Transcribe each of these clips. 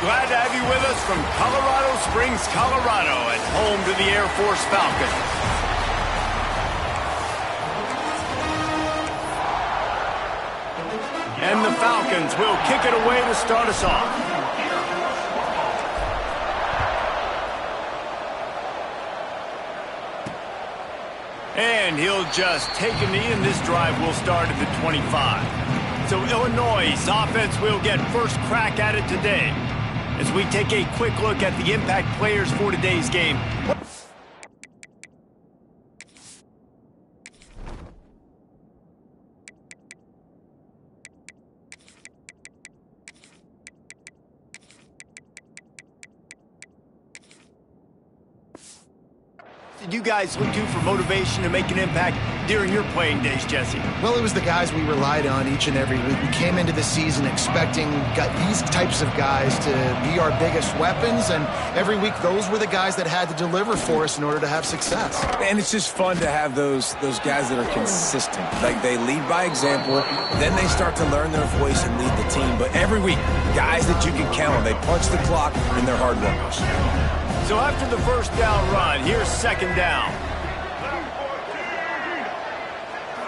Glad to have you with us from Colorado Springs, Colorado, and home to the Air Force Falcons. And the Falcons will kick it away to start us off. And he'll just take a knee, and this drive will start at the 25. So Illinois' offense will get first crack at it today as we take a quick look at the impact players for today's game. Did you guys look to for motivation to make an impact during your playing days, Jesse? Well, it was the guys we relied on each and every week. We came into the season expecting these types of guys to be our biggest weapons, and every week those were the guys that had to deliver for us in order to have success. And it's just fun to have those guys that are consistent. Like, they lead by example, then they start to learn their voice and lead the team. But every week, guys that you can count on, they punch the clock and they're hard workers. So after the first down run, here's second down.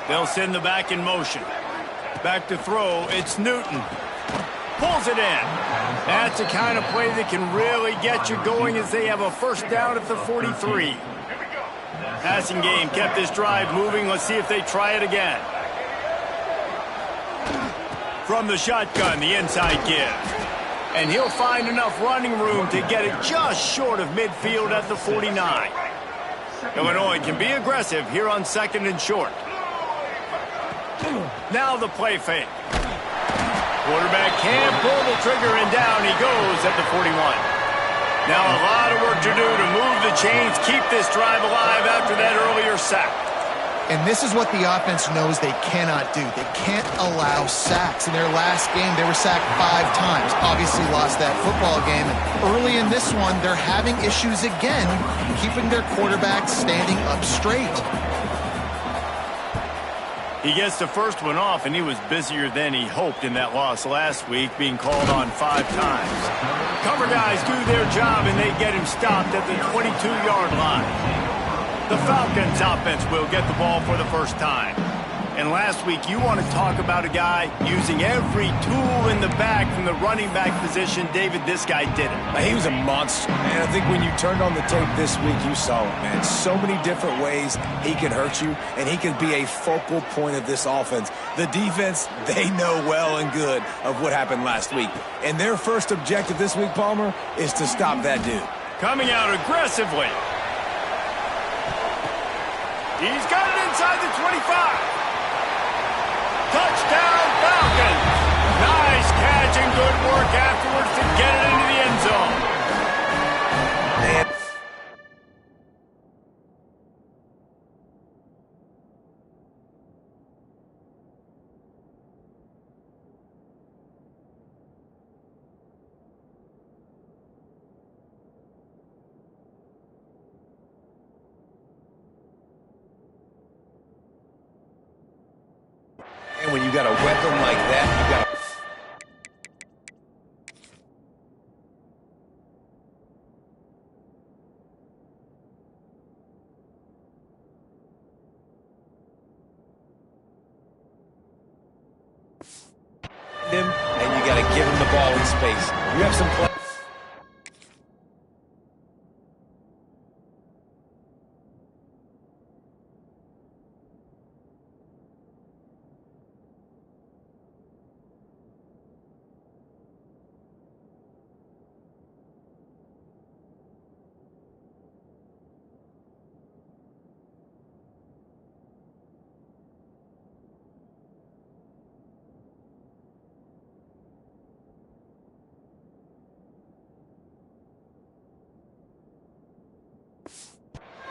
They'll send the back in motion. Back to throw, it's Newton. Pulls it in. That's the kind of play that can really get you going as they have a first down at the 43. Passing game kept this drive moving. Let's see if they try it again. From the shotgun, the inside give. And he'll find enough running room to get it just short of midfield at the 49. Illinois can be aggressive here on second and short. Now the play fake. Quarterback can't pull the trigger, and down he goes at the 41. Now a lot of work to do to move the chains, keep this drive alive after that earlier sack. And this is what the offense knows they cannot do. They can't allow sacks. In their last game, they were sacked 5 times. Obviously lost that football game. And early in this one, they're having issues again, keeping their quarterback standing up straight. He gets the first one off, and he was busier than he hoped in that loss last week, being called on 5 times. Cover guys do their job, and they get him stopped at the 22-yard line. The Falcons offense will get the ball for the first time. And last week, you want to talk about a guy using every tool in the back from the running back position. David, this guy did it. He was a monster, man. I think when you turned on the tape this week, you saw it, man. So many different ways he can hurt you, and he can be a focal point of this offense. The defense, they know well and good of what happened last week. And their first objective this week, Palmer, is to stop that dude. Coming out aggressively. He's got it inside the 25. Touchdown, Falcons. Nice catch and good work afterwards to get it into the end zone. And when you got a weapon like that, you got him, and you got to give him the ball in space. You have some play.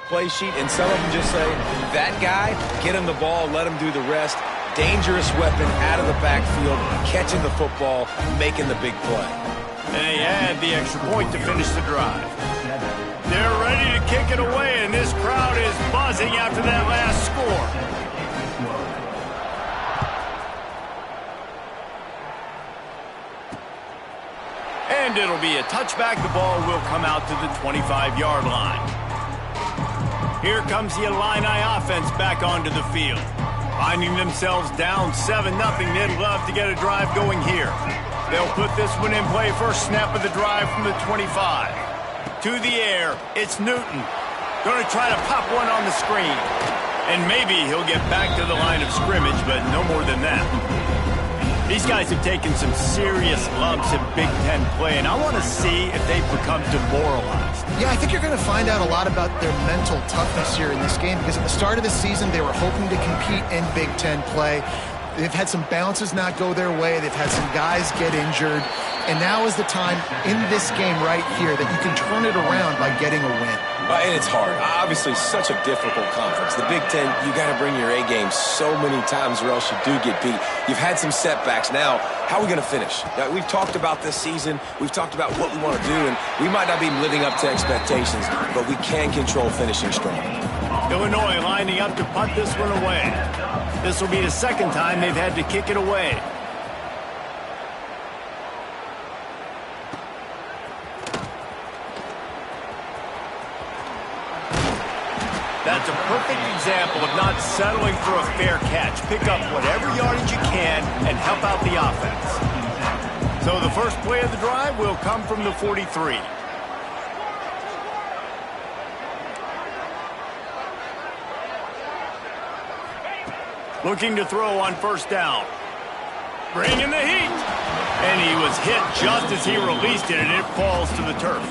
Play sheet, and some of them just say, that guy, get him the ball, let him do the rest. Dangerous weapon out of the backfield, catching the football, making the big play. And they add the extra point to finish the drive. They're ready to kick it away, and this crowd is buzzing after that last score. And it'll be a touchback. The ball will come out to the 25-yard line. Here comes the Illini offense back onto the field. Finding themselves down 7-0, they'd love to get a drive going here. They'll put this one in play. First snap of the drive from the 25. To the air, it's Newton. Going to try to pop one on the screen. And maybe he'll get back to the line of scrimmage, but no more than that. These guys have taken some serious lumps in Big Ten play, and I want to see if they've become demoralized. Yeah, I think you're going to find out a lot about their mental toughness here in this game, because at the start of the season, they were hoping to compete in Big Ten play. They've had some bounces not go their way. They've had some guys get injured. And now is the time in this game right here that you can turn it around by getting a win. And it's hard. Obviously, such a difficult conference. The Big Ten, you got to bring your A game so many times or else you do get beat. You've had some setbacks. Now, how are we going to finish? We've talked about this season. We've talked about what we want to do, and we might not be living up to expectations, but we can control finishing strong. Illinois lining up to punt this one away. This will be the second time they've had to kick it away. That's a perfect example of not settling for a fair catch. Pick up whatever yardage you can and help out the offense. So the first play of the drive will come from the 43. Looking to throw on first down. Bringing the heat. And he was hit just as he released it, and it falls to the turf.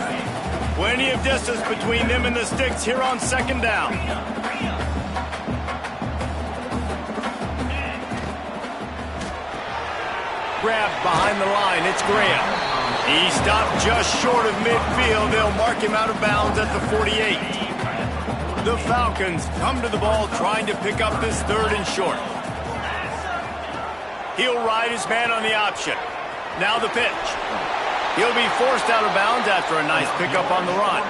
Plenty of distance between them and the sticks here on second down. Grabbed behind the line, it's Graham. He stopped just short of midfield. They'll mark him out of bounds at the 48. The Falcons come to the ball trying to pick up this third and short. He'll ride his man on the option. Now the pitch. He'll be forced out of bounds after a nice pickup on the run.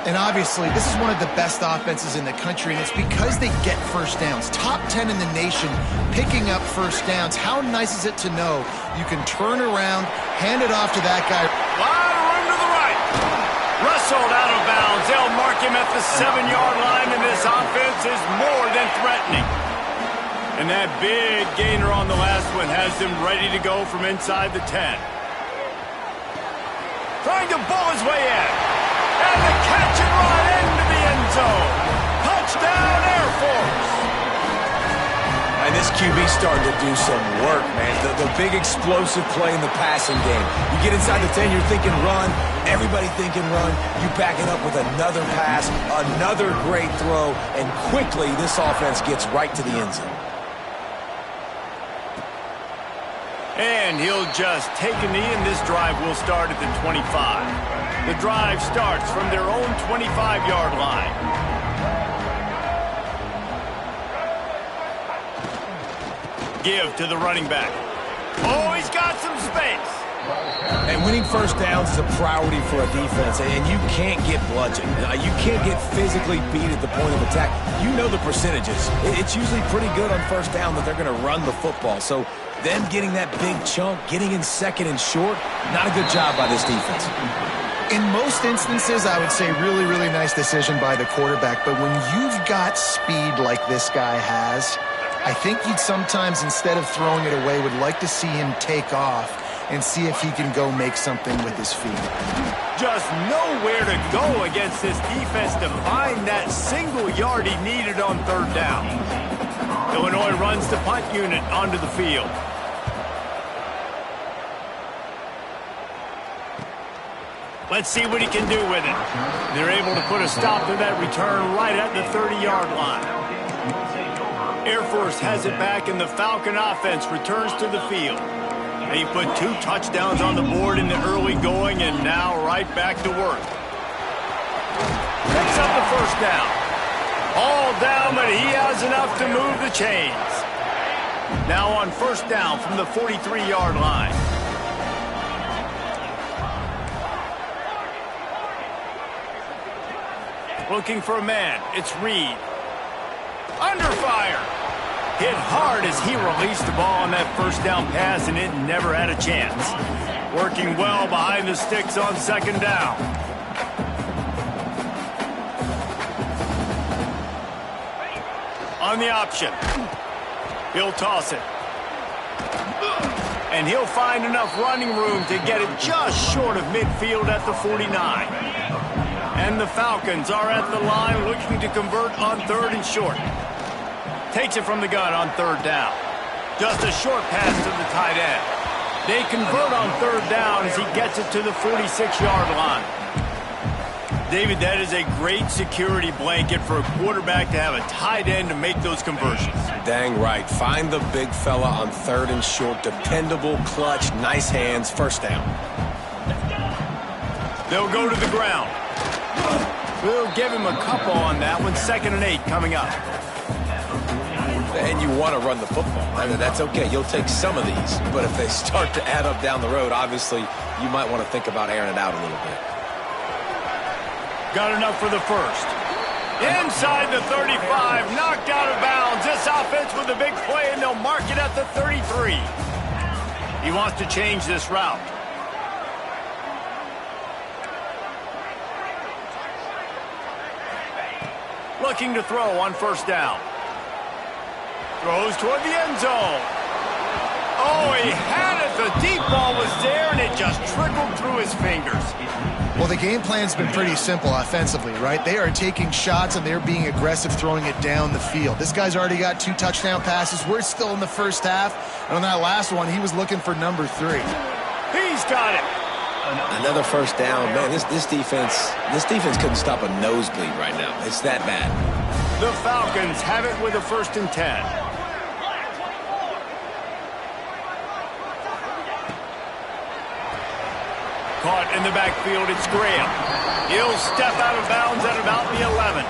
And obviously, this is one of the best offenses in the country, and it's because they get first downs. Top 10 in the nation picking up first downs. How nice is it to know you can turn around, hand it off to that guy. Lot of room to the right. Wrestled out of bounds. They'll mark him at the 7-yard line, and this offense is more than threatening. And that big gainer on the last one has them ready to go from inside the 10. Trying to bull his way in. And the catch and run into the end zone. Touchdown, Air Force. And this QB's starting to do some work, man. The big explosive play in the passing game. You get inside the 10, you're thinking run. Everybody thinking run. You back it up with another pass, another great throw, and quickly this offense gets right to the end zone. And he'll just take a knee, and this drive will start at the 25. The drive starts from their own 25-yard line. Give to the running back. Oh, he's got some space. And winning first downs is a priority for a defense, and you can't get bludgeoned. You can't get physically beat at the point of attack. You know the percentages. It's usually pretty good on first down that they're going to run the football. So them getting that big chunk, getting in second and short, not a good job by this defense. In most instances, I would say really, really nice decision by the quarterback. But when you've got speed like this guy has, I think you'd sometimes, instead of throwing it away, would like to see him take off and see if he can go make something with his feet. Just nowhere to go against this defense to find that single yard he needed on third down. Illinois runs the punt unit onto the field. Let's see what he can do with it. They're able to put a stop to that return right at the 30-yard line. Air Force has it back, and the Falcon offense returns to the field. They put 2 touchdowns on the board in the early going, and now right back to work. Picks up the first down. All down, but he has enough to move the chains. Now on first down from the 43-yard line. Looking for a man. It's Reed. Under fire. Hit hard as he released the ball on that first down pass, and it never had a chance. Working well behind the sticks on second down. On the option. He'll toss it. And he'll find enough running room to get it just short of midfield at the 49. And the Falcons are at the line looking to convert on 3rd and short. Takes it from the gun on 3rd down. Just a short pass to the tight end. They convert on 3rd down as he gets it to the 46-yard line. David, that is a great security blanket for a quarterback to have a tight end to make those conversions. Dang right. Find the big fella on 3rd and short. Dependable, clutch, nice hands, first down. They'll go to the ground. We'll give him a couple on that one. 2nd and 8 coming up. And you want to run the football. I mean, that's okay. You'll take some of these. But if they start to add up down the road, obviously, you might want to think about airing it out a little bit. Got enough for the first. Inside the 35, knocked out of bounds. This offense with a big play, and they'll mark it at the 33. He wants to change this route. Looking to throw on 1st down. Throws toward the end zone. Oh, he had it. The deep ball was there, and it just trickled through his fingers. Well, the game plan's been pretty simple offensively, right? They are taking shots, and they're being aggressive throwing it down the field. This guy's already got 2 touchdown passes. We're still in the first half. And on that last one, he was looking for number 3. He's got it. Another first down. Man, this defense couldn't stop a nosebleed right now. It's that bad. The Falcons have it with a 1st and 10. Caught in the backfield, it's Graham. He'll step out of bounds at about the 11.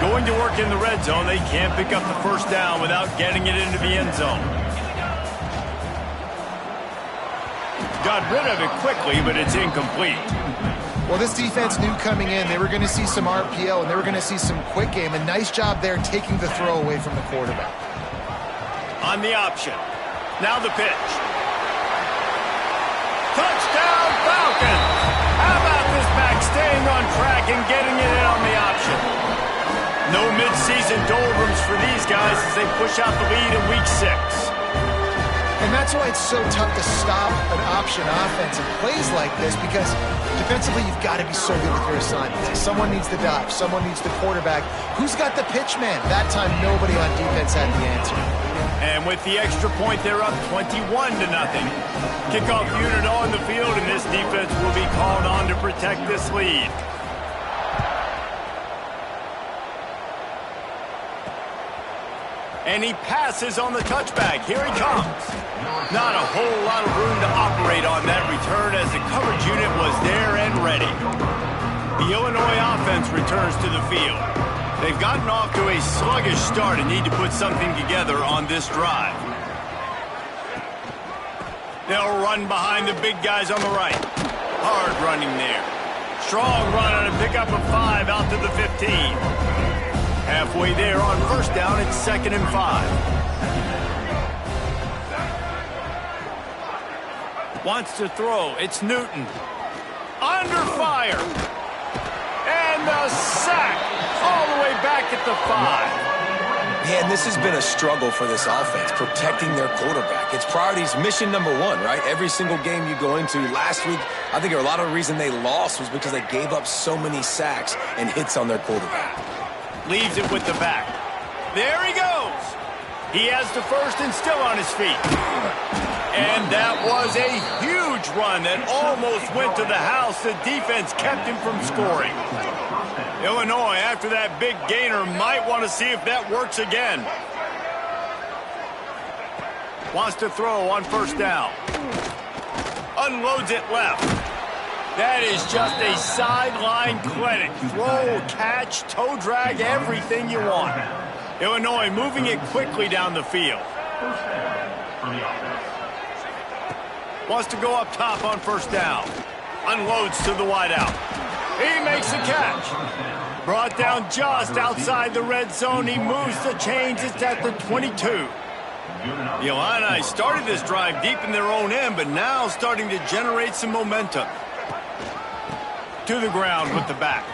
Going to work in the red zone. They can't pick up the 1st down without getting it into the end zone. Got rid of it quickly, but it's incomplete. Well, this defense knew coming in they were going to see some RPO, and they were going to see some quick game. A nice job there taking the throw away from the quarterback. On the option. Now the pitch. Touchdown, Falcons! How about this back staying on track and getting it in on the option? No midseason doldrums for these guys as they push out the lead in Week 6. And that's why it's so tough to stop an option offense in plays like this, because defensively you've got to be so good with your assignments. Someone needs the dive, someone needs the quarterback. Who's got the pitch man? That time nobody on defense had the answer. And with the extra point, they're up 21-0. Kickoff unit on the field, and this defense will be called on to protect this lead. And he passes on the touchback. Here he comes. Not a whole lot of room to operate on that return as the coverage unit was there and ready. The Illinois offense returns to the field. They've gotten off to a sluggish start and need to put something together on this drive. They'll run behind the big guys on the right. Hard running there. Strong run on a pickup of 5 out to the 15. Halfway there on 1st down, it's 2nd and 5. Wants to throw. It's Newton. Under fire. And the sack. All the way back at the 5. Man, this has been a struggle for this offense, protecting their quarterback. It's priorities, mission number 1, right? Every single game you go into. Last week, I think a lot of the reason they lost was because they gave up so many sacks and hits on their quarterback. Leaves it with the back. There he goes. He has the first and still on his feet. And that was a huge run that almost went to the house. The defense kept him from scoring. Illinois, after that big gainer, might want to see if that works again. Wants to throw on 1st down. Unloads it left. That is just a sideline clinic. Throw, catch, toe drag, everything you want. Illinois moving it quickly down the field. Wants to go up top on 1st down. Unloads to the wideout. He makes the catch. Brought down just outside the red zone. He moves the chains. It's at the 22. The Illini started this drive deep in their own end, but now starting to generate some momentum. To the ground with the back.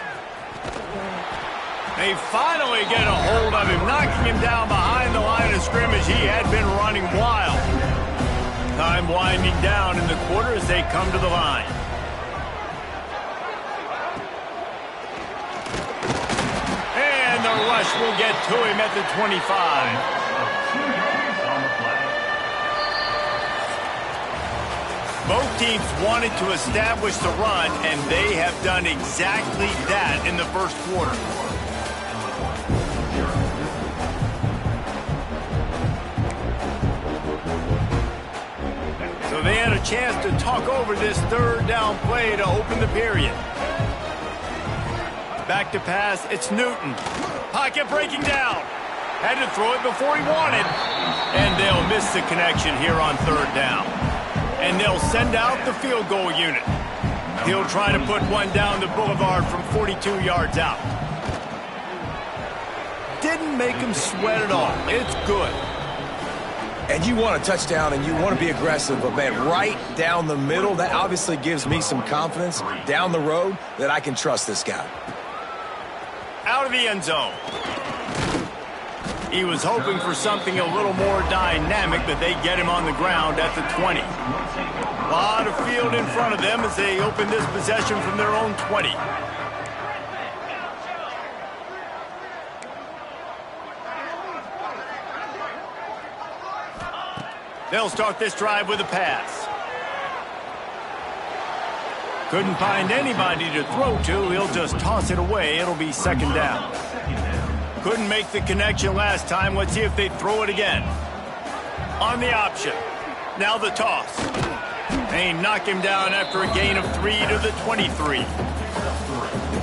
They finally get a hold of him, knocking him down behind the line of scrimmage. He had been running wild. Time winding down in the quarter as they come to the line. And the rush will get to him at the 25. Both teams wanted to establish the run, and they have done exactly that in the first quarter. So they had a chance to talk over this third down play to open the period. Back to pass, it's Newton. Pocket breaking down. Had to throw it before he wanted. And they'll miss the connection here on third down. And they'll send out the field goal unit. He'll try to put one down the boulevard from 42 yards out. Didn't make him sweat at all. It's good. And you want a touchdown and you want to be aggressive, but man, right down the middle, that obviously gives me some confidence down the road that I can trust this guy. Out of the end zone. He was hoping for something a little more dynamic, but they get him on the ground at the 20. A lot of field in front of them as they open this possession from their own 20. They'll start this drive with a pass. Couldn't find anybody to throw to. He'll just toss it away. It'll be second down. Couldn't make the connection last time. Let's see if they throw it again. On the option. Now the toss. They knock him down after a gain of 3 to the 23.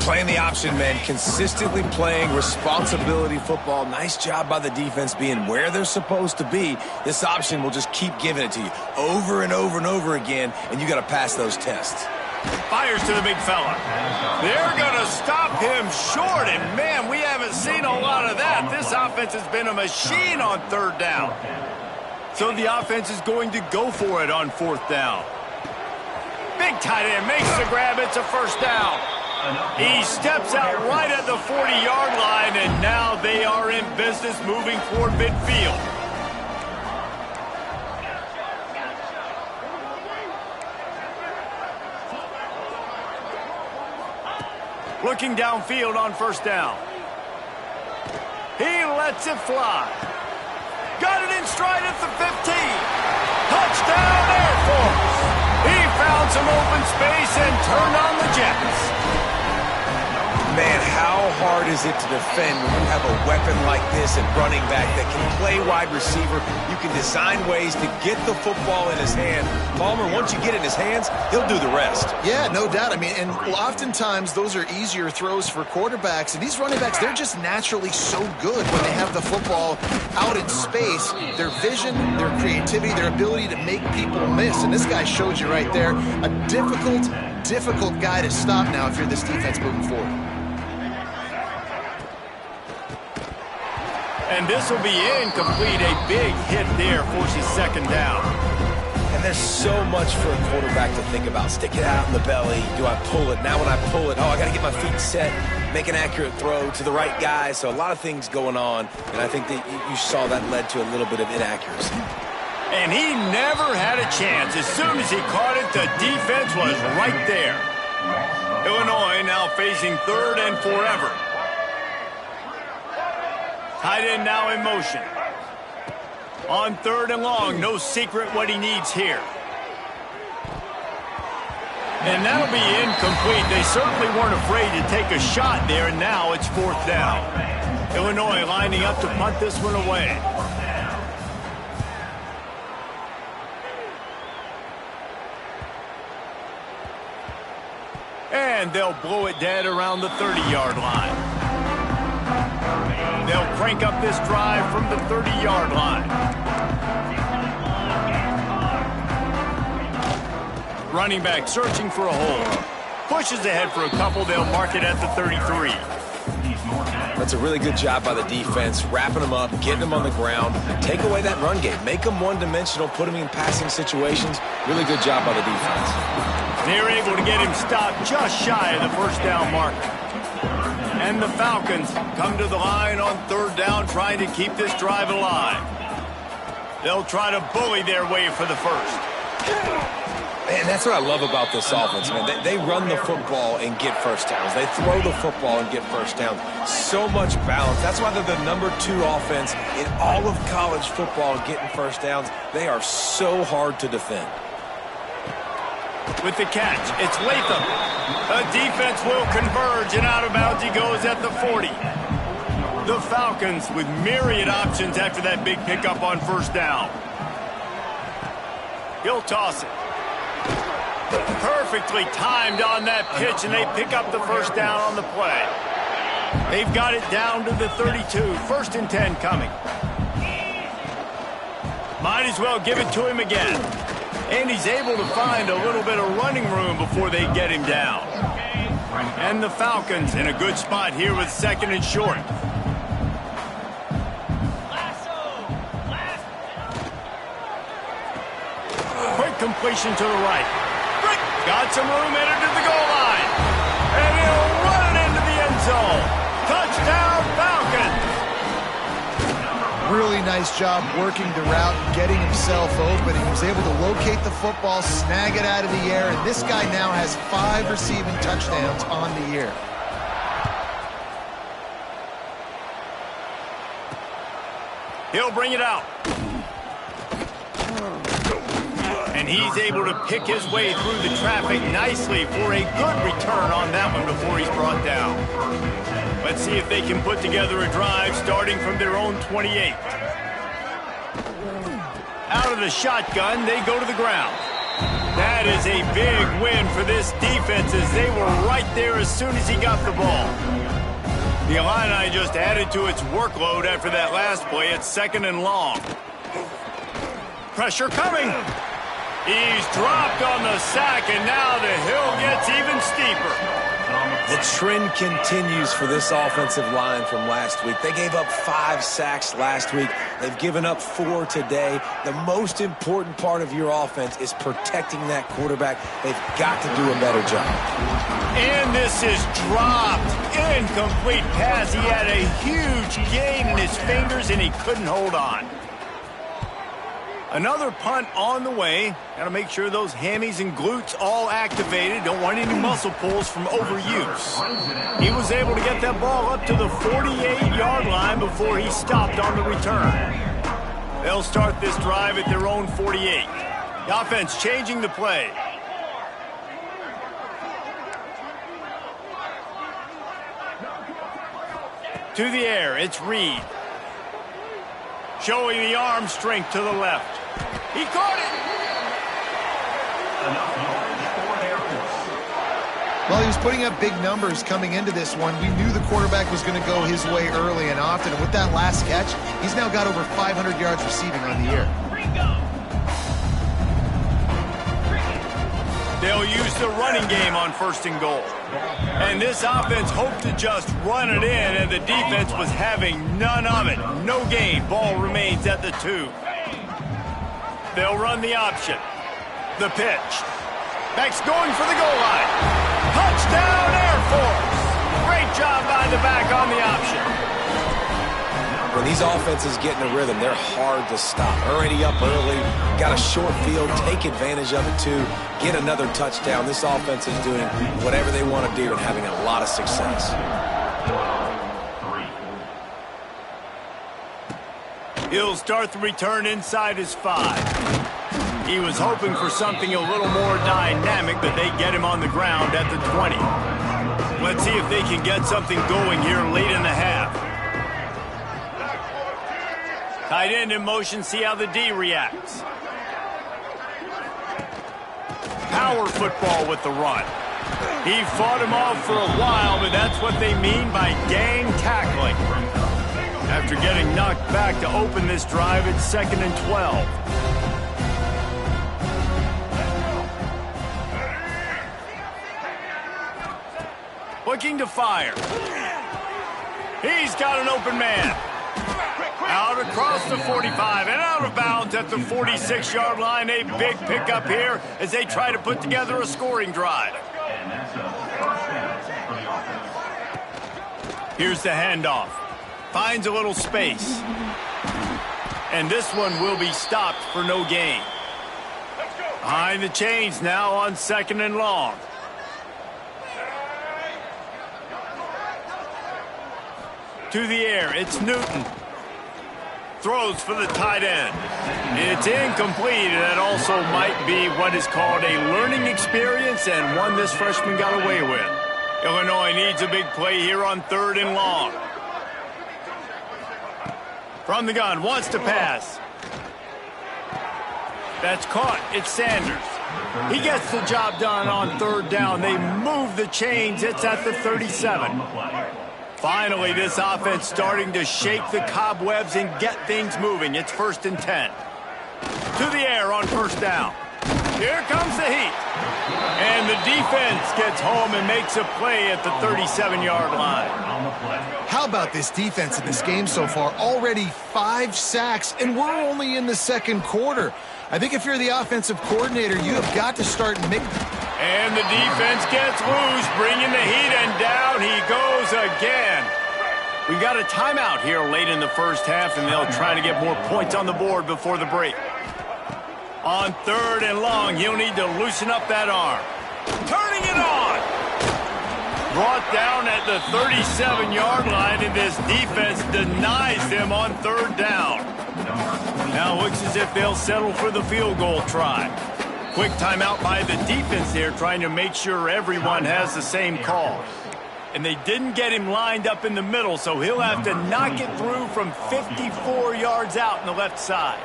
Playing the option, man. Consistently playing responsibility football. Nice job by the defense being where they're supposed to be. This option will just keep giving it to you over and over and over again, and you got to pass those tests. Fires to the big fella. They're going to stop him short, and man, we haven't seen a lot of that. This offense has been a machine on third down. So the offense is going to go for it on fourth down. Big tight end makes the grab. It's a first down. He steps out right at the 40-yard line, and now they are in business moving toward midfield. Looking downfield on first down. He lets it fly. Got it in stride at the 15. Touchdown Air Force. He found some open space and turned on the Jets. Man, how hard is it to defend when you have a weapon like this at running back that can play wide receiver? You can design ways to get the football in his hand. Palmer, once you get it in his hands, he'll do the rest. Yeah, no doubt. I mean, and oftentimes those are easier throws for quarterbacks. And these running backs, they're just naturally so good when they have the football out in space. Their vision, their creativity, their ability to make people miss. And this guy showed you right there, a difficult guy to stop now if you're this defense moving forward. And this will be incomplete. A big hit there forces second down. And there's so much for a quarterback to think about. Stick it out in the belly. Do I pull it? Now when I pull it, I got to get my feet set, make an accurate throw to the right guy. So a lot of things going on. And I think that you saw that led to a little bit of inaccuracy. And he never had a chance. As soon as he caught it, the defense was right there. Illinois now facing third and forever. Tight end now in motion. On third and long, no secret what he needs here. And that'll be incomplete. They certainly weren't afraid to take a shot there, and now it's fourth down. Illinois lining up to punt this one away. And they'll blow it dead around the 30-yard line. They'll crank up this drive from the 30-yard line. Running back searching for a hole. Pushes ahead for a couple. They'll mark it at the 33. That's a really good job by the defense, wrapping them up, getting them on the ground. Take away that run game. Make them one-dimensional, put them in passing situations. Really good job by the defense. They're able to get him stopped just shy of the first down mark. And the Falcons come to the line on third down, trying to keep this drive alive. They'll try to bully their way for the first. Man, that's what I love about this offense, man. They run the football and get first downs. They throw the football and get first downs. So much balance. That's why they're the #2 offense in all of college football getting first downs. They are so hard to defend. With the catch, it's Latham. The defense will converge, and out of bounds he goes at the 40. The Falcons with myriad options after that big pickup on first down. He'll toss it. Perfectly timed on that pitch, and they pick up the first down on the play. They've got it down to the 32. 1st and 10 coming. Might as well give it to him again. And he's able to find a little bit of running room before they get him down. And the Falcons in a good spot here with 2nd and short. Quick completion to the right. Got some room headed to the goal line. And he'll run it into the end zone. Touchdown, Falcons. Really nice job working the route, getting himself open. He was able to locate the football, snag it out of the air, and this guy now has 5 receiving touchdowns on the year. He'll bring it out. And he's able to pick his way through the traffic nicely for a good return on that one before he's brought down. Let's see if they can put together a drive starting from their own 28. Out of the shotgun, they go to the ground. That is a big win for this defense as they were right there as soon as he got the ball. The Illini just added to its workload after that last play. It's 2nd and long. Pressure coming. He's dropped on the sack, and now the hill gets even steeper. The trend continues for this offensive line from last week. They gave up 5 sacks last week. They've given up 4 today. The most important part of your offense is protecting that quarterback. They've got to do a better job. And this is dropped. Incomplete pass. He had a huge gain in his fingers, and he couldn't hold on. Another punt on the way. Got to make sure those hammies and glutes all activated. Don't want any muscle pulls from overuse. He was able to get that ball up to the 48-yard line before he stopped on the return. They'll start this drive at their own 48. The offense changing the play. To the air, it's Reed. Showing the arm strength to the left. He caught it! Well, he was putting up big numbers coming into this one. We knew the quarterback was going to go his way early and often. And with that last catch, he's now got over 500 yards receiving on the year. They'll use the running game on 1st and goal. And this offense hoped to just run it in, and the defense was having none of it. No gain. Ball remains at the 2. They'll run the option. The pitch. Back's going for the goal line. Touchdown, Air Force. Great job by the back on the option. When these offenses get in a rhythm, they're hard to stop. Already up early, got a short field, take advantage of it too, get another touchdown. This offense is doing whatever they want to do and having a lot of success. He'll start the return inside his 5. He was hoping for something a little more dynamic, but they get him on the ground at the 20. Let's see if they can get something going here late in the half. Tight end in motion, see how the D reacts. Power football with the run. He fought him off for a while, but that's what they mean by gang tackling. After getting knocked back to open this drive, it's 2nd and 12. Looking to fire. He's got an open man. Out across the 45 and out of bounds at the 46-yard line. A big pickup here as they try to put together a scoring drive. Here's the handoff. Finds a little space. And this one will be stopped for no gain. Behind the chains now on 2nd and long. To the air, it's Newton. Throws for the tight end. It's incomplete, and that also might be what is called a learning experience and one this freshman got away with. Illinois needs a big play here on 3rd and long. From the gun, wants to pass. That's caught. It's Sanders. He gets the job done on 3rd down. They move the chains. It's at the 37. Finally, this offense starting to shake the cobwebs and get things moving. It's 1st and 10. To the air on 1st down. Here comes the heat. And the defense gets home and makes a play at the 37-yard line. How about this defense in this game so far? Already 5 sacks, and we're only in the 2nd quarter. I think if you're the offensive coordinator, you have got to start making... And the defense gets loose, bringing the heat, and down he goes again. We got a timeout here late in the 1st half, and they'll try to get more points on the board before the break. On 3rd and long, he'll need to loosen up that arm. Turning it on. Brought down at the 37-yard line, and this defense denies them on 3rd down. Now looks as if they'll settle for the field goal try. Quick timeout by the defense there, trying to make sure everyone has the same call. And they didn't get him lined up in the middle, so he'll have to knock it through from 54 yards out on the left side.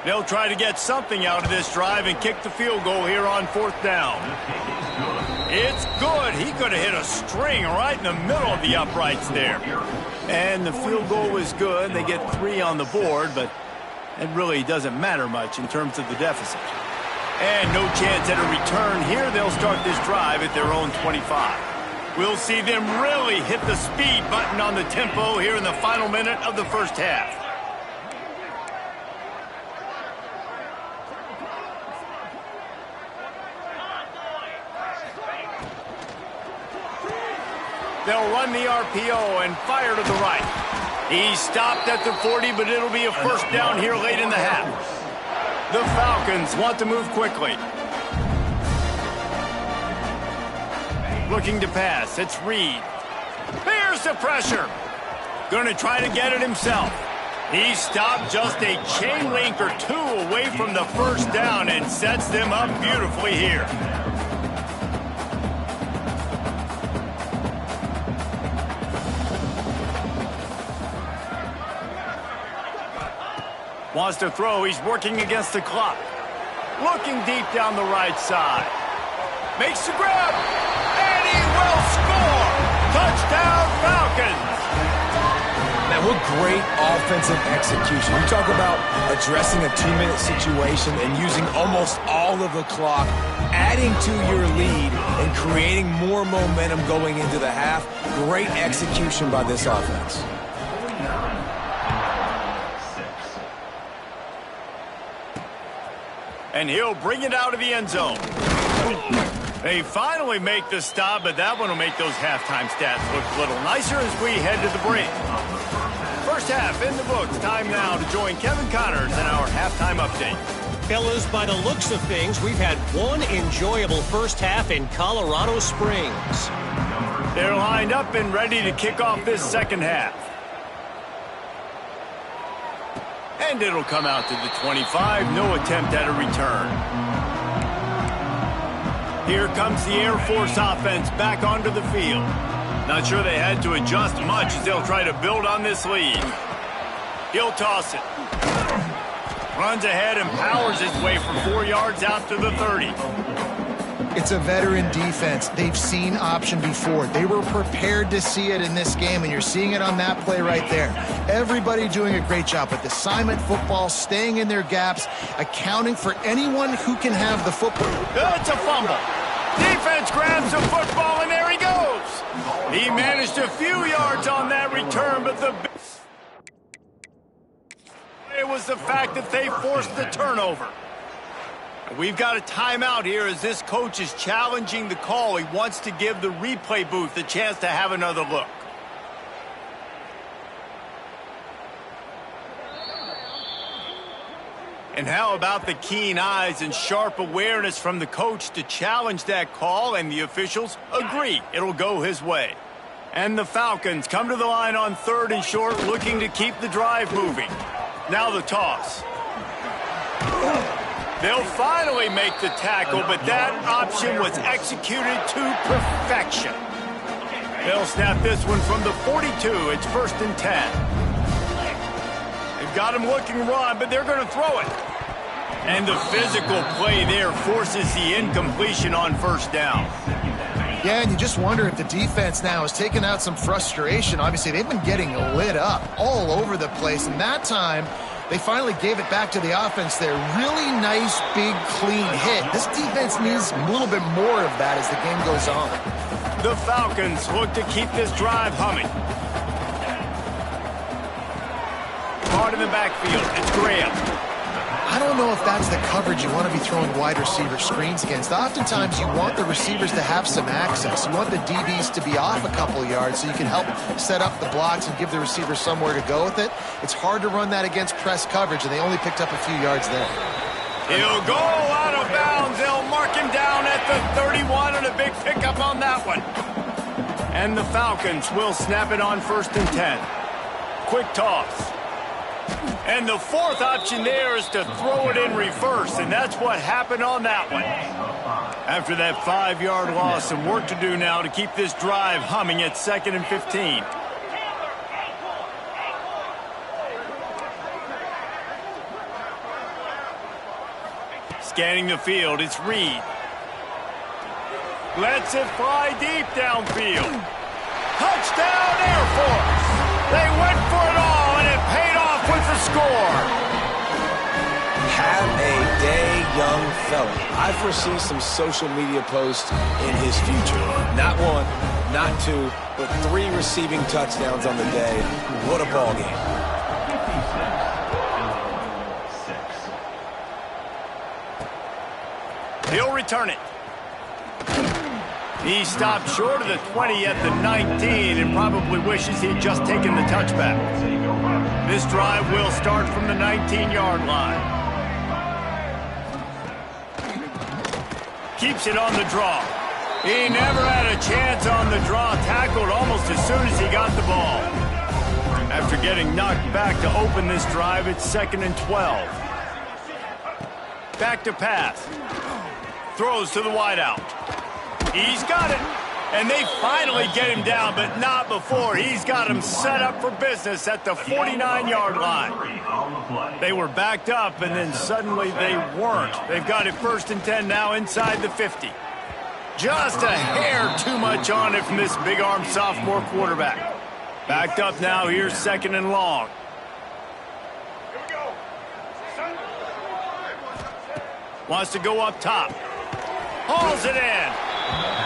They'll try to get something out of this drive and kick the field goal here on 4th down. It's good. He could have hit a string right in the middle of the uprights there. And the field goal was good. They get 3 on the board, but it really doesn't matter much in terms of the deficit. And no chance at a return here. They'll start this drive at their own 25. We'll see them really hit the speed button on the tempo here in the final minute of the 1st half. They'll run the RPO and fire to the right. He stopped at the 40, but it'll be a 1st down here late in the half. The Falcons want to move quickly. Looking to pass. It's Reed. Here's the pressure. Going to try to get it himself. He stopped just a chain link or 2 away from the 1st down and sets them up beautifully here. Wants to throw. He's working against the clock. Looking deep down the right side. Makes the grab. And he will score. Touchdown, Falcons. Man, what great offensive execution. You talk about addressing a 2-minute situation and using almost all of the clock, adding to your lead and creating more momentum going into the half. Great execution by this offense. And he'll bring it out of the end zone. They finally make the stop, but that one will make those halftime stats look a little nicer as we head to the break. 1st half in the books. Time now to join Kevin Connors in our halftime update. Fellas, by the looks of things, we've had one enjoyable 1st half in Colorado Springs. They're lined up and ready to kick off this 2nd half. And it'll come out to the 25. No attempt at a return. Here comes the Air Force offense back onto the field. Not sure they had to adjust much as they'll try to build on this lead. He'll toss it. Runs ahead and powers his way for 4 yards out to the 30. It's a veteran defense. They've seen option before. They were prepared to see it in this game, and you're seeing it on that play right there. Everybody doing a great job with assignment football, staying in their gaps, accounting for anyone who can have the football. It's a fumble. Defense grabs the football, and there he goes. He managed a few yards on that return, but it was the fact that they forced the turnover. We've got a timeout here as this coach is challenging the call. He wants to give the replay booth a chance to have another look. And how about the keen eyes and sharp awareness from the coach to challenge that call, and the officials agree it'll go his way. And the Falcons come to the line on 3rd and short, looking to keep the drive moving. Now the toss. They'll finally make the tackle, but that option was executed to perfection. They'll snap this one from the 42. It's 1st and 10. They've got him looking run, but they're going to throw it. And the physical play there forces the incompletion on 1st down. Yeah, and you just wonder if the defense now has taken out some frustration. Obviously, they've been getting lit up all over the place, and that time they finally gave it back to the offense there. Really nice, big, clean hit. This defense needs a little bit more of that as the game goes on. The Falcons look to keep this drive humming. Hard in the backfield, it's Graham. I don't know if that's the coverage you want to be throwing wide receiver screens against. Oftentimes, you want the receivers to have some access. You want the DBs to be off a couple yards so you can help set up the blocks and give the receiver somewhere to go with it. It's hard to run that against press coverage, and they only picked up a few yards there. He'll go out of bounds. They'll mark him down at the 31, and a big pickup on that one. And the Falcons will snap it on 1st and 10. Quick toss. And the 4th option there is to throw it in reverse, and that's what happened on that one. After that 5-yard loss, some work to do now to keep this drive humming at 2nd and 15. Scanning the field, it's Reed. Lets it fly deep downfield. Touchdown Air Force! They went for it all, and it paid off with the score. Have a day, young fella. I foresee some social media posts in his future. Not 1, not 2, but 3 receiving touchdowns on the day. What a ball game. He'll return it. He stopped short of the 20 at the 19 and probably wishes he'd just taken the touchback. This drive will start from the 19-yard line. Keeps it on the draw. He never had a chance on the draw. Tackled almost as soon as he got the ball. After getting knocked back to open this drive, it's 2nd and 12. Back to pass. Throws to the wideout. He's got it. And they finally get him down, but not before. He's got him set up for business at the 49-yard line. They were backed up, and then suddenly they weren't. They've got it 1st and 10 now inside the 50. Just a hair too much on it from this big-arm sophomore quarterback. Backed up now, here's 2nd and long. Wants to go up top. Hauls it in.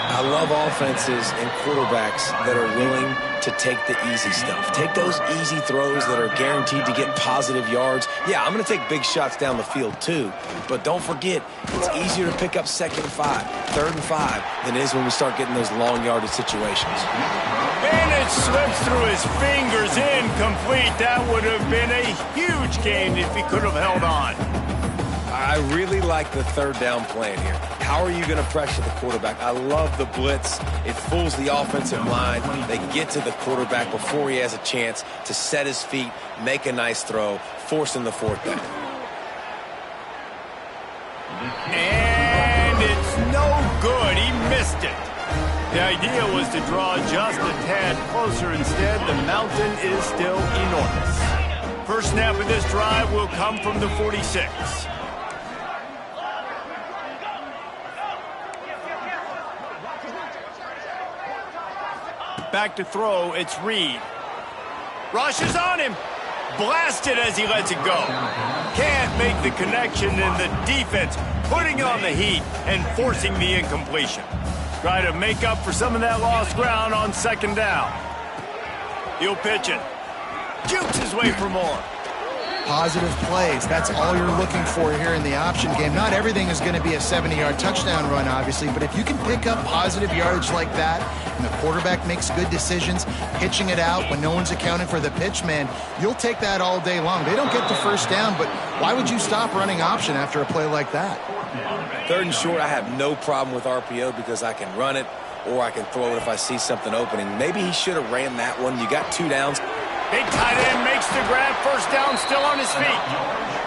I love offenses and quarterbacks that are willing to take the easy stuff. Take those easy throws that are guaranteed to get positive yards. Yeah, I'm going to take big shots down the field too, but don't forget, it's easier to pick up 2nd and 5, 3rd and 5 than it is when we start getting those long yardage situations. And it slips through his fingers, incomplete. That would have been a huge gain if he could have held on. I really like the 3rd down plan here. How are you going to pressure the quarterback? I love the blitz. It fools the offensive line. They get to the quarterback before he has a chance to set his feet, make a nice throw, forcing the 4th down. And it's no good. He missed it. The idea was to draw just a tad closer. Instead, the mountain is still enormous. First snap of this drive will come from the 46. Back to throw, it's Reed. Rushes on him. Blasted as he lets it go. Can't make the connection, and the defense putting on the heat and forcing the incompletion. Try to make up for some of that lost ground on second down. He'll pitch it. Jukes his way for more. Positive plays. That's all you're looking for here in the option game. Not everything is going to be a 70-yard touchdown run, obviously, but if you can pick up positive yardage like that and the quarterback makes good decisions, pitching it out when no one's accounting for the pitch, man, you'll take that all day long. They don't get the first down, but why would you stop running option after a play like that? Third and short, I have no problem with RPO because I can run it or I can throw it if I see something opening. Maybe he should have ran that one. You got 2 downs. Big tight end makes the grab. First down, still on his feet.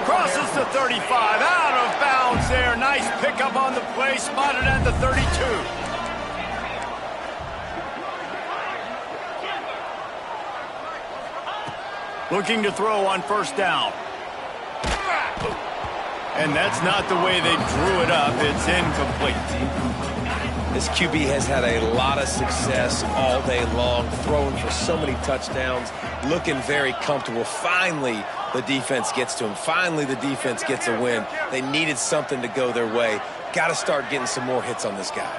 Crosses the 35. Out of bounds there. Nice pickup on the play. Spotted at the 32. Looking to throw on first down. And that's not the way they drew it up. It's incomplete. This QB has had a lot of success all day long, throwing for so many touchdowns, looking very comfortable. Finally, the defense gets to him. Finally, the defense gets a win. They needed something to go their way. Got to start getting some more hits on this guy.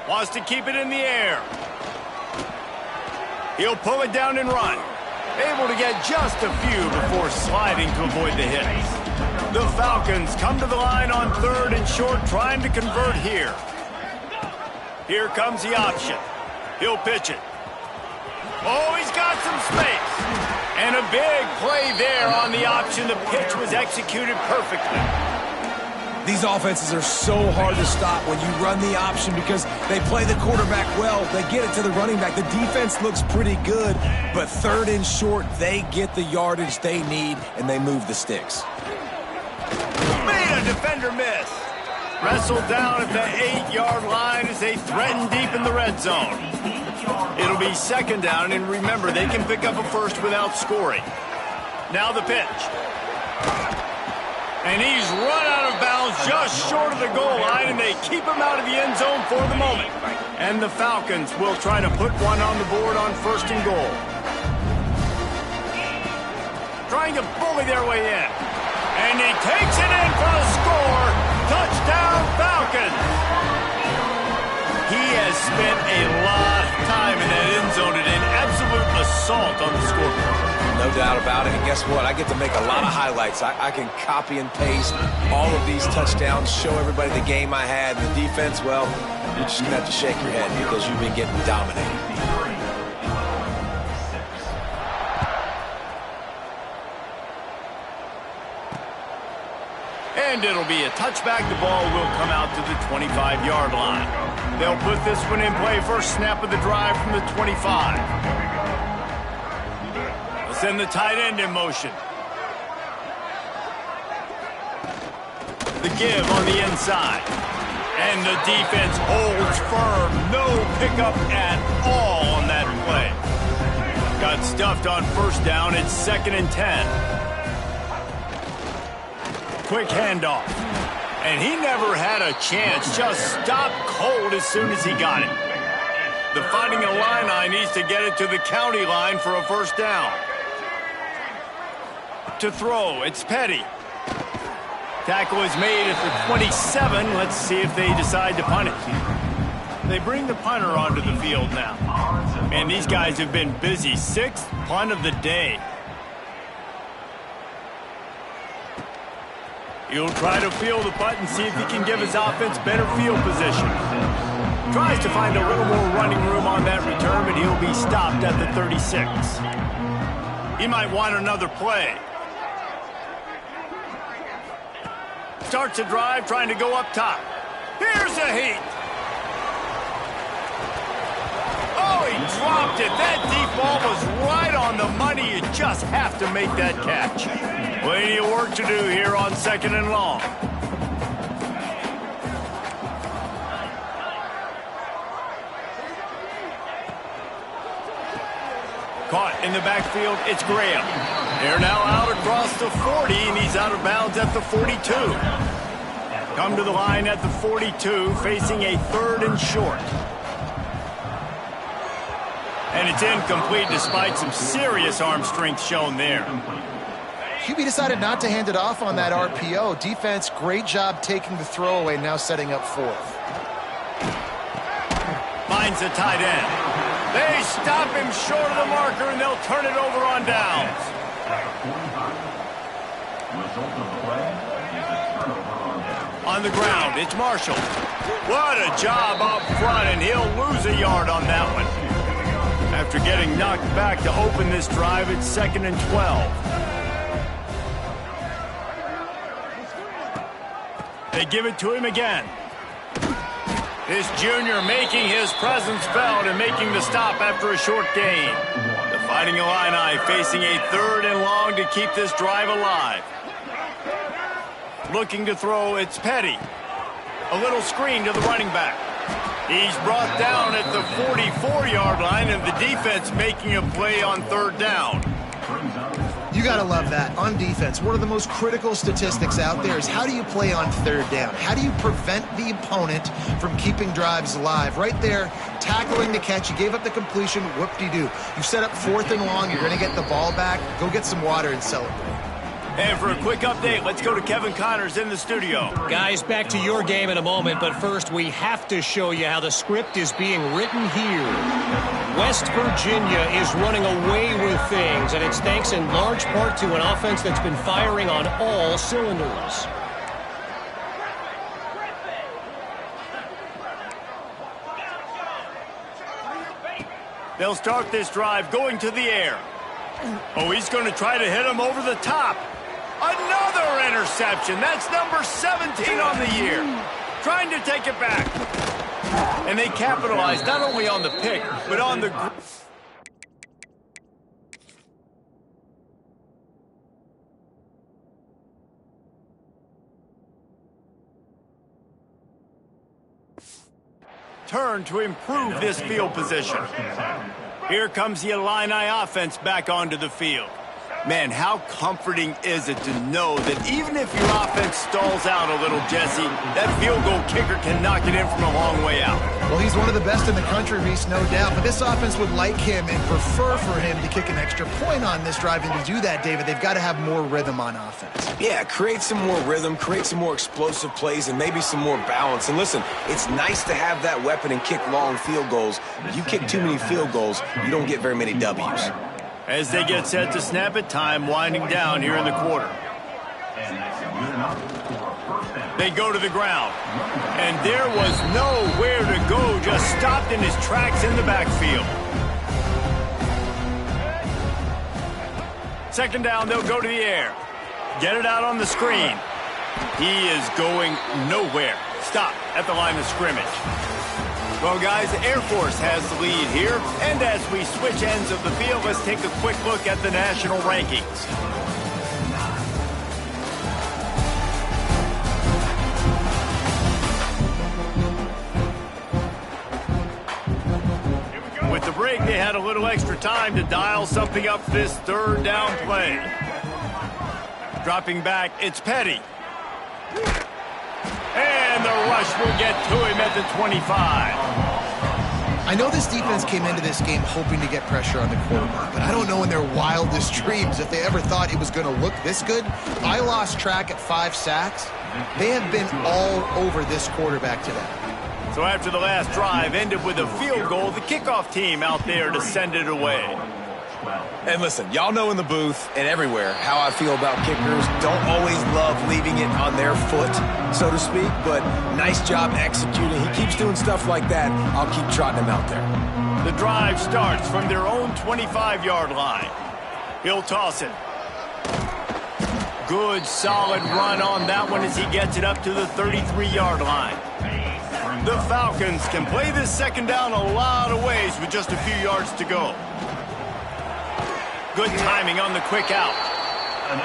Wants to keep it in the air. He'll pull it down and run. Able to get just a few before sliding to avoid the hits. The Falcons come to the line on third and short, trying to convert here. Here comes the option. He'll pitch it. Oh, he's got some space. And a big play there on the option. The pitch was executed perfectly. These offenses are so hard to stop when you run the option because they play the quarterback well. They get it to the running back. The defense looks pretty good, but third and short, they get the yardage they need, and they move the sticks. Made a defender miss. Wrestled down at the 8-yard line as they threaten deep in the red zone. It'll be second down, and remember, they can pick up a first without scoring. Now the pitch. And he's run out of bounds just short of the goal line, and they keep him out of the end zone for the moment. And the Falcons will try to put one on the board on first and goal. Trying to bully their way in. And he takes it in for the score. Touchdown, Falcons. He has spent a lot of time in that end zone and an absolute assault on the scoreboard. No doubt about it. And guess what? I get to make a lot of highlights. I can copy and paste all of these touchdowns, show everybody the game I had. And the defense, well, you're just going to have to shake your head because you've been getting dominated. And it'll be a touchback. The ball will come out to the 25-yard line. They'll put this one in play. First snap of the drive from the 25. They'll send the tight end in motion. The give on the inside. And the defense holds firm. No pickup at all on that play. Got stuffed on first down. It's 2nd and 10. Quick handoff. And he never had a chance. Just stopped cold as soon as he got it. The Fighting Illini needs to get it to the county line for a first down. To throw, it's Petty. Tackle is made at the 27. Let's see if they decide to punt it. They bring the punter onto the field now. And these guys have been busy. 6th punt of the day. He'll try to field the punt and see if he can give his offense better field position. Tries to find a little more running room on that return, but he'll be stopped at the 36. He might want another play. Starts a drive, trying to go up top. Here's a heat. Oh, he dropped it. That deep ball was right on the money. You just have to make that catch. Plenty of work to do here on 2nd and long. Caught in the backfield, it's Graham. They're now out across the 40, and he's out of bounds at the 42. Come to the line at the 42, facing a 3rd and short. And it's incomplete despite some serious arm strength shown there. QB decided not to hand it off on that RPO. Defense, great job taking the throwaway, now setting up fourth. Finds the tight end. They stop him short of the marker, and they'll turn it over on downs. On the ground, it's Marshall. What a job up front, and he'll lose a yard on that one. After getting knocked back to open this drive, it's 2nd and 12. They give it to him again. This junior making his presence felt and making the stop after a short gain. The Fighting Illini facing a 3rd and long to keep this drive alive. Looking to throw, it's Petty. A little screen to the running back. He's brought down at the 44-yard line, and the defense making a play on 3rd down. You got to love that. On defense, one of the most critical statistics out there is how do you play on 3rd down? How do you prevent the opponent from keeping drives alive? Right there, tackling the catch. You gave up the completion. Whoop-de-doo. You set up 4th and long. You're going to get the ball back. Go get some water and celebrate. And for a quick update, let's go to Kevin Connors in the studio. Guys, back to your game in a moment, but first we have to show you how the script is being written here. West Virginia is running away with things, and it's thanks in large part to an offense that's been firing on all cylinders. They'll start this drive going to the air. Oh, he's going to try to hit him over the top. Another interception. That's number 17 on the year. Trying to take it back. And they capitalize not only on the pick, but on the... turn to improve this field position. Here comes the Illini offense back onto the field. Man, how comforting is it to know that even if your offense stalls out a little, Jesse, that field goal kicker can knock it in from a long way out. Well, he's one of the best in the country, Reese, no doubt. But this offense would like him and prefer for him to kick an extra point on this drive. And to do that, David, they've got to have more rhythm on offense. Yeah, create some more rhythm, create some more explosive plays, and maybe some more balance. And listen, it's nice to have that weapon and kick long field goals. If you kick too many field goals, you don't get very many W's. As they get set to snap it, time winding down here in the quarter. They go to the ground. And there was nowhere to go, just stopped in his tracks in the backfield. 2nd down, they'll go to the air. Get it out on the screen. He is going nowhere. Stop at the line of scrimmage. Well, guys, the Air Force has the lead here. And as we switch ends of the field, let's take a quick look at the national rankings. With the break, they had a little extra time to dial something up for this 3rd down play. Dropping back, it's Petty. And the rush will get to him at the 25. I know this defense came into this game hoping to get pressure on the quarterback, but I don't know in their wildest dreams if they ever thought it was going to look this good. I lost track at 5 sacks. They have been all over this quarterback today. So after the last drive ended with a field goal, the kickoff team out there to send it away. And listen, y'all know in the booth and everywhere how I feel about kickers. Don't always love leaving it on their foot, so to speak, but nice job executing. He keeps doing stuff like that. I'll keep trotting him out there. The drive starts from their own 25-yard line. He'll toss it. Good, solid run on that one as he gets it up to the 33-yard line. The Falcons can play this 2nd down a lot of ways with just a few yards to go. Good timing on the quick out.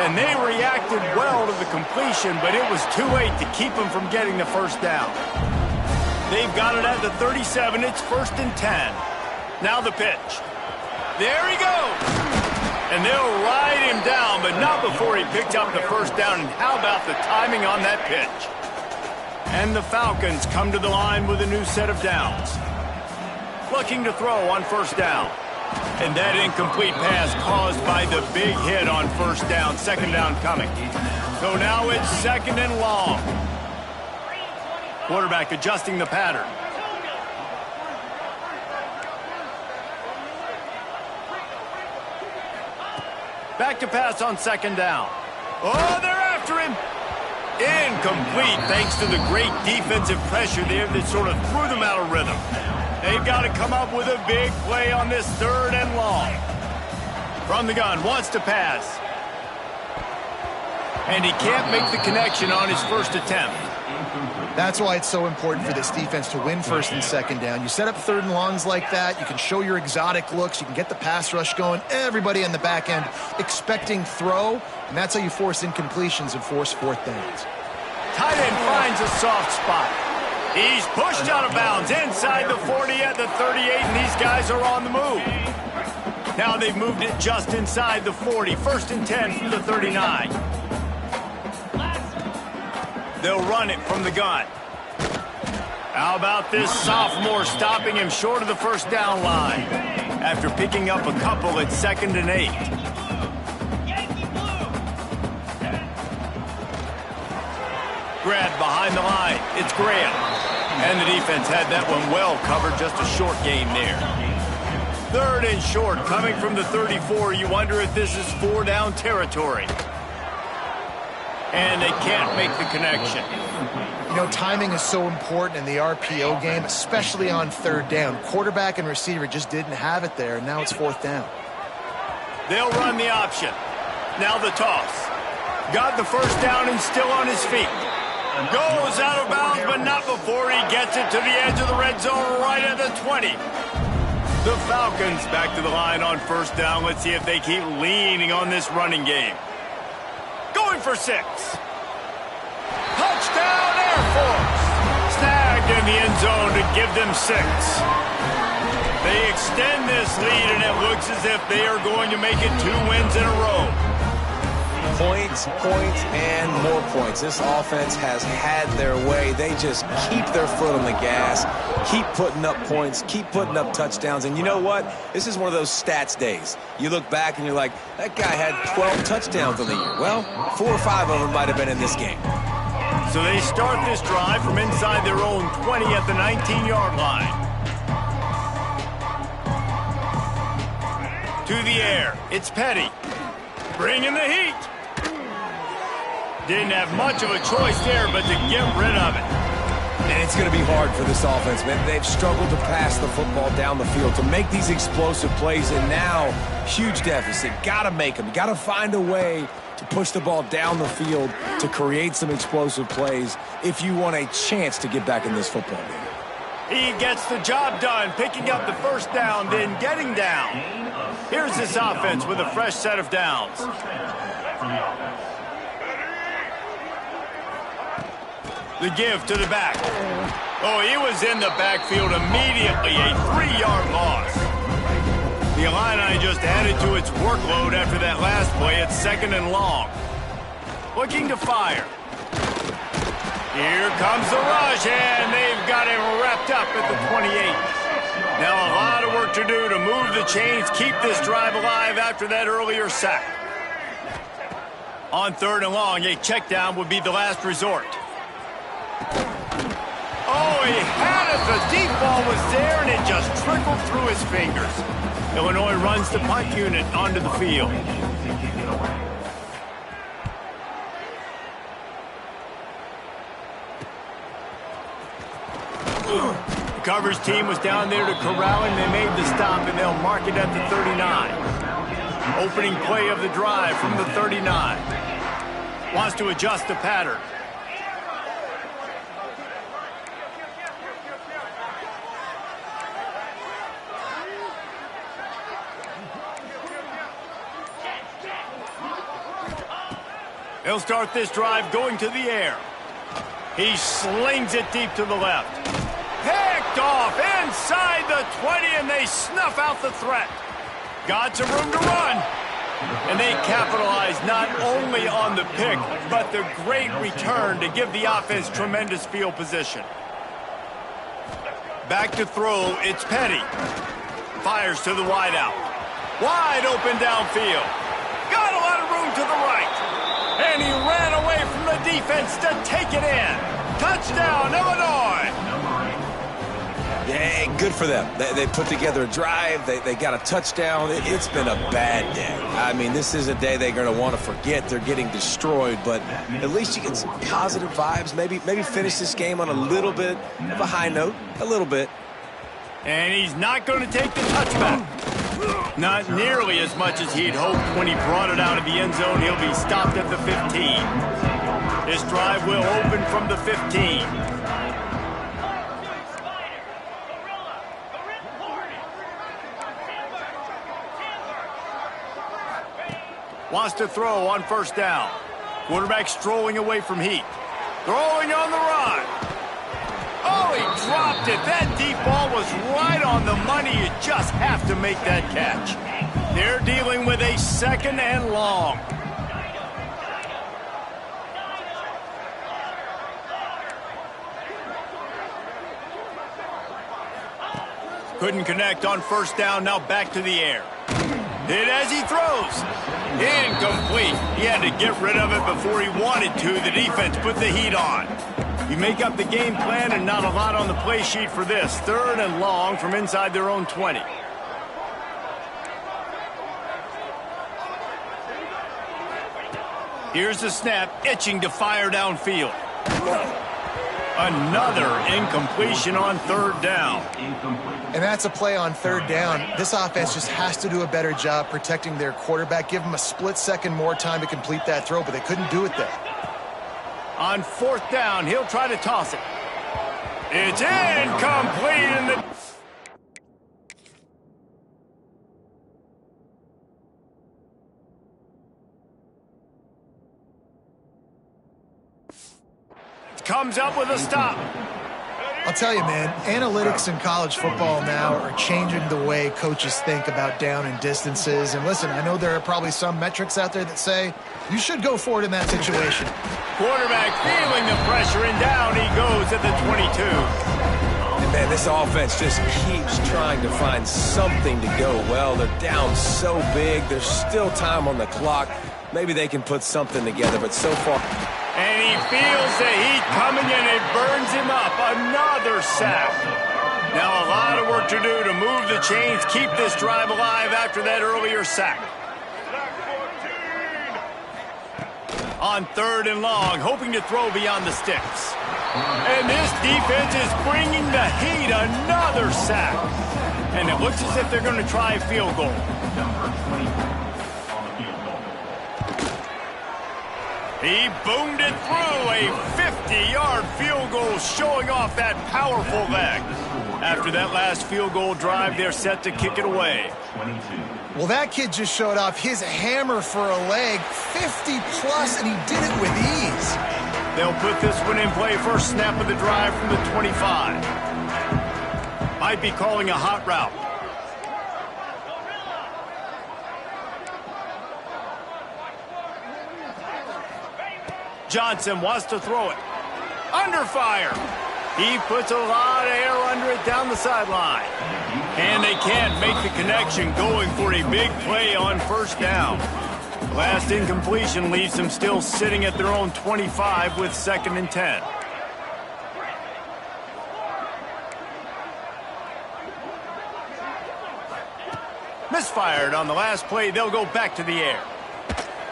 And they reacted well to the completion, but it was too late to keep them from getting the 1st down. They've got it at the 37. It's 1st and 10. Now the pitch. There he goes. And they'll ride him down, but not before he picked up the 1st down. And how about the timing on that pitch? And the Falcons come to the line with a new set of downs. Looking to throw on 1st down. And that incomplete pass caused by the big hit on first down. Second down coming. So now it's second and long. Quarterback adjusting the pattern. Back to pass on second down. Oh, they're after him. Incomplete thanks to the great defensive pressure there that sort of threw them out of rhythm. They've got to come up with a big play on this third and long. From the gun, wants to pass. And he can't make the connection on his first attempt. That's why it's so important for this defense to win first and second down. You set up third and longs like that. You can show your exotic looks. You can get the pass rush going. Everybody in the back end expecting throw. And that's how you force incompletions and force fourth downs. Tight end finds a soft spot. He's pushed out of bounds inside the 40 at the 38, and these guys are on the move. Now they've moved it just inside the 40. First and 10 from the 39. They'll run it from the gun. How about this sophomore stopping him short of the first down line? After picking up a couple at second and 8. Grab behind the line. It's Graham. And the defense had that one well covered. Just a short gain there. Third and short coming from the 34. You wonder if this is 4-down territory. And they can't make the connection. You know, timing is so important in the RPO game, especially on third down. Quarterback and receiver just didn't have it there, and now it's fourth down. They'll run the option. Now the toss. Got the first down and still on his feet. Goes out of bounds, but not before he gets it to the edge of the red zone right at the 20. The Falcons back to the line on first down. Let's see if they keep leaning on this running game. Going for 6. Touchdown Air Force. Snagged in the end zone to give them 6. They extend this lead, and it looks as if they are going to make it 2 wins in a row. Points, and more points. This offense has had their way. They just keep their foot on the gas, keep putting up points, keep putting up touchdowns. And you know what? This is one of those stats days. You look back and you're like, that guy had 12 touchdowns on the year. Well, 4 or 5 of them might have been in this game. So they start this drive from inside their own 20 at the 19-yard line. To the air. It's Petty. Bringing the heat. Didn't have much of a choice there, but to get rid of it. And it's going to be hard for this offense, man. They've struggled to pass the football down the field, to make these explosive plays, and now, huge deficit. Got to make them. Got to find a way to push the ball down the field to create some explosive plays if you want a chance to get back in this football game. He gets the job done, picking up the first down, then getting down. Here's this offense with a fresh set of downs. The give to the back. Oh, he was in the backfield immediately. A 3-yard loss. The Illini just added to its workload after that last play. It's second and long. Looking to fire. Here comes the rush, and they've got him wrapped up at the 28. Now a lot of work to do to move the chains, keep this drive alive after that earlier sack. On third and long, a check down would be the last resort. Oh, he had it. The deep ball was there, and it just trickled through his fingers. Illinois runs the punt unit onto the field. The coverage team was down there to corral him. They made the stop, and they'll mark it at the 39. Opening play of the drive from the 39. Wants to adjust the pattern. He'll start this drive going to the air. He slings it deep to the left. Picked off inside the 20, and they snuff out the threat. Got some room to run. And they capitalize not only on the pick, but the great return to give the offense tremendous field position. Back to throw, it's Petty. fires to the wideout. Wide open downfield. Got a lot of room to the right. And he ran away from the defense to take it in. Touchdown, Illinois. Yeah, good for them. They put together a drive. They got a touchdown. It's been a bad day. I mean, this is a day they're going to want to forget. They're getting destroyed, but at least you get some positive vibes. Maybe finish this game on a little bit of a high note. A little bit. And he's not going to take the touchback. Not nearly as much as he'd hoped when he brought it out of the end zone. He'll be stopped at the 15. This drive will open from the 15. Wants to throw on first down. Quarterback strolling away from heat. Throwing on the run. Oh, he dropped it. That deep ball was right on the money. You just have to make that catch. They're dealing with a second and long. Couldn't connect on first down. Now back to the air. Hit as he throws. Incomplete. He had to get rid of it before he wanted to. The defense put the heat on. You make up the game plan and not a lot on the play sheet for this. Third and long from inside their own 20. Here's the snap, itching to fire downfield. Another incompletion on third down. And that's a play on third down. This offense just has to do a better job protecting their quarterback. Give him a split second more time to complete that throw, but they couldn't do it there. On fourth down, he'll try to toss it. It's incomplete in the... Comes up with a stop. I'll tell you, man, analytics in college football now are changing the way coaches think about down and distances. And listen, I know there are probably some metrics out there that say you should go for it in that situation. Quarterback feeling the pressure, and down he goes at the 22. And man, this offense just keeps trying to find something to go well. They're down so big. There's still time on the clock. Maybe they can put something together, but so far... And he feels the heat coming and it burns him up. Another sack. Now a lot of work to do to move the chains, keep this drive alive after that earlier sack. On third and long, hoping to throw beyond the sticks. And this defense is bringing the heat. Another sack. And it looks as if they're going to try a field goal. He boomed it through, a 50-yard field goal, showing off that powerful leg. After that last field goal drive, they're set to kick it away. Well, that kid just showed off his hammer for a leg, 50-plus, and he did it with ease. They'll put this one in play, first snap of the drive from the 25. Might be calling a hot route. Johnson wants to throw it. Under fire. He puts a lot of air under it down the sideline. And they can't make the connection, going for a big play on first down. Last incompletion leaves them still sitting at their own 25 with second and 10. Misfired on the last play. They'll go back to the air.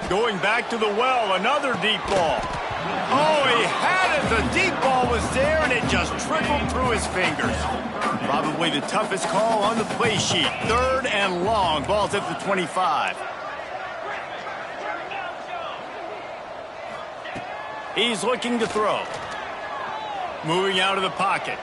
Going back to the well, another deep ball. Oh, he had it. The deep ball was there, and it just trickled through his fingers. Probably the toughest call on the play sheet. Third and long. Ball's at the 25. He's looking to throw. Moving out of the pocket.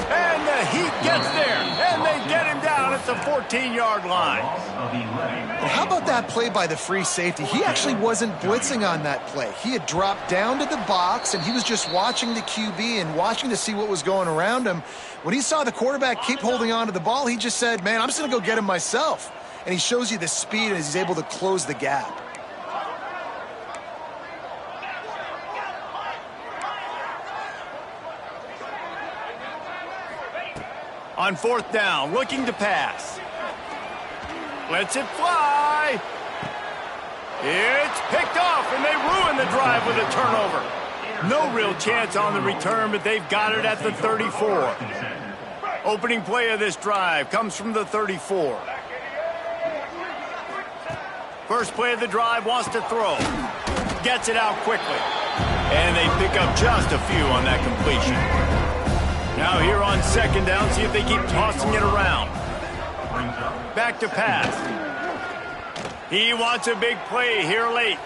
And the heat gets there, and they get him down at the 14-yard line. Well, how about that play by the free safety? He actually wasn't blitzing on that play. He had dropped down to the box, and he was just watching the QB and watching to see what was going around him. When he saw the quarterback keep holding on to the ball, he just said, man, I'm just going to go get him myself. And he shows you the speed as he's able to close the gap. On 4th down, looking to pass. Lets it fly. It's picked off, and they ruin the drive with a turnover. No real chance on the return, but they've got it at the 34. Opening play of this drive comes from the 34. First play of the drive, wants to throw. Gets it out quickly. And they pick up just a few on that completion. Now here on 2nd down, see if they keep tossing it around. Back to pass. He wants a big play here late.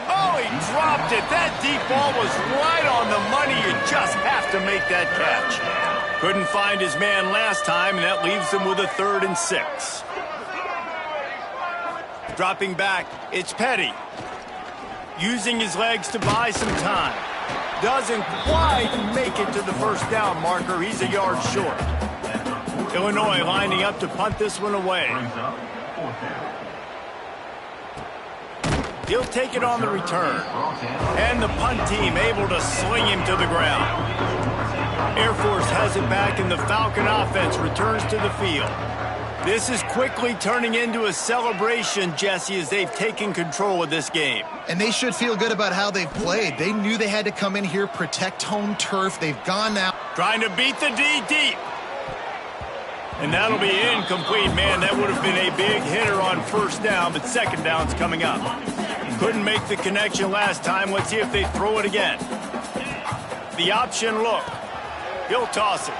Oh, he dropped it. That deep ball was right on the money. You just have to make that catch. Couldn't find his man last time, and that leaves him with a 3rd and 6. Dropping back, it's Petty. Using his legs to buy some time. Doesn't quite make it to the 1st down marker. He's a yard short. Illinois lining up to punt this one away. He'll take it on the return. And the punt team able to sling him to the ground. Air Force has it back, and the Falcon offense returns to the field. This is quickly turning into a celebration, Jesse, as they've taken control of this game. And they should feel good about how they've played. They knew they had to come in here, protect home turf. They've gone now. Trying to beat the D deep. And that'll be incomplete, man. That would have been a big hitter on 1st down, but 2nd down's coming up. Couldn't make the connection last time. Let's see if they throw it again. The option look. He'll toss it.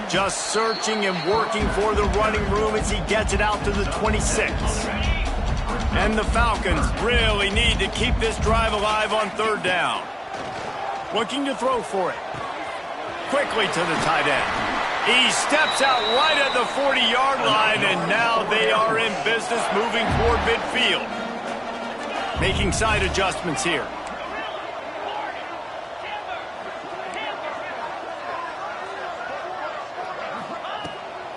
Just searching and working for the running room as he gets it out to the 26. And the Falcons really need to keep this drive alive on 3rd down. Looking to throw for it. Quickly to the tight end. He steps out right at the 40-yard line, and now they are in business moving toward midfield. Making side adjustments here.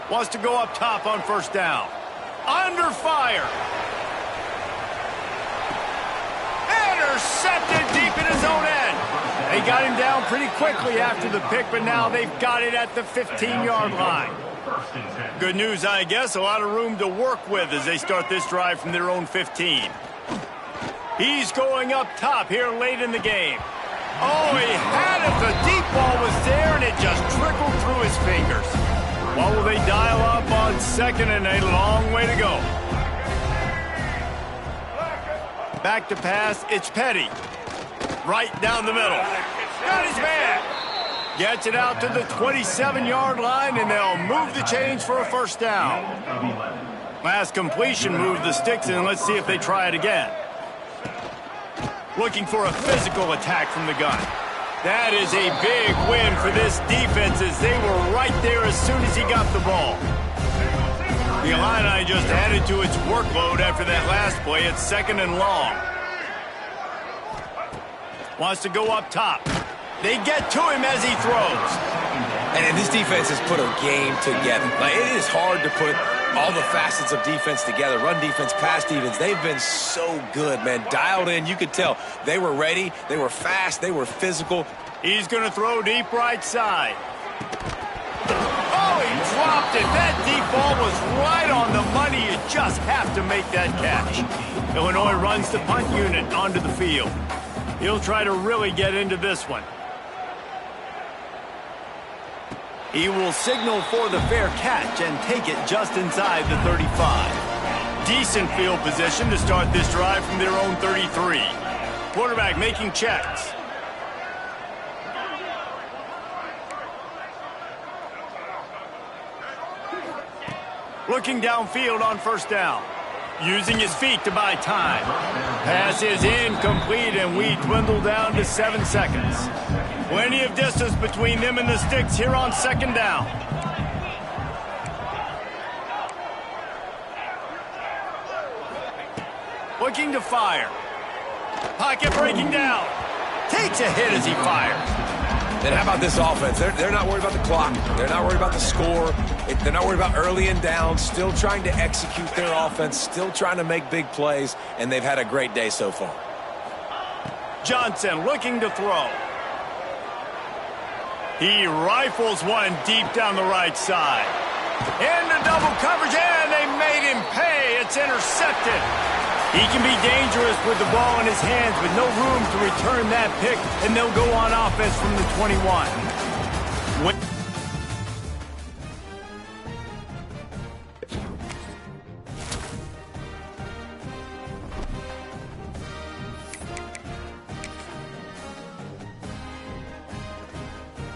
Wants to go up top on 1st down. Under fire. Intercepted deep in his own end. They got him down pretty quickly after the pick, but now they've got it at the 15-yard line. Good news, I guess. A lot of room to work with as they start this drive from their own 15. He's going up top here late in the game. Oh, he had it. The deep ball was there, and it just trickled through his fingers. What will they dial up on 2nd and a long way to go? Back to pass, it's Petty. Right down the middle. Got his man. Gets it out to the 27-yard line, and they'll move the chains for a 1st down. Last completion moved the sticks in. Let's see if they try it again. Looking for a physical attack from the gun. That is a big win for this defense as they were right there as soon as he got the ball. The Illini just added to its workload after that last play. It's 2nd and long. Wants to go up top. They get to him as he throws. And this defense has put a game together. Like, it is hard to put all the facets of defense together. Run defense, pass defense. They've been so good, man. Dialed in. You could tell they were ready. They were fast. They were physical. He's going to throw deep right side. Oh, he dropped it. That deep ball was right on the money. You just have to make that catch. Illinois runs the punt unit onto the field. He'll try to really get into this one. He will signal for the fair catch and take it just inside the 35. Decent field position to start this drive from their own 33. Quarterback making checks. Looking downfield on 1st down. Using his feet to buy time. Pass is incomplete, and we dwindle down to 7 seconds. Plenty of distance between them and the sticks here on 2nd down. Looking to fire. Pocket breaking down. Takes a hit as he fires. Then how about this offense? They're not worried about the clock. They're not worried about the score. They're not worried about early and down. Still trying to execute their offense. Still trying to make big plays. And they've had a great day so far. He rifles one deep down the right side. Into double coverage, and they made him pay. It's intercepted. He can be dangerous with the ball in his hands, but no room to return that pick, and they'll go on offense from the 21.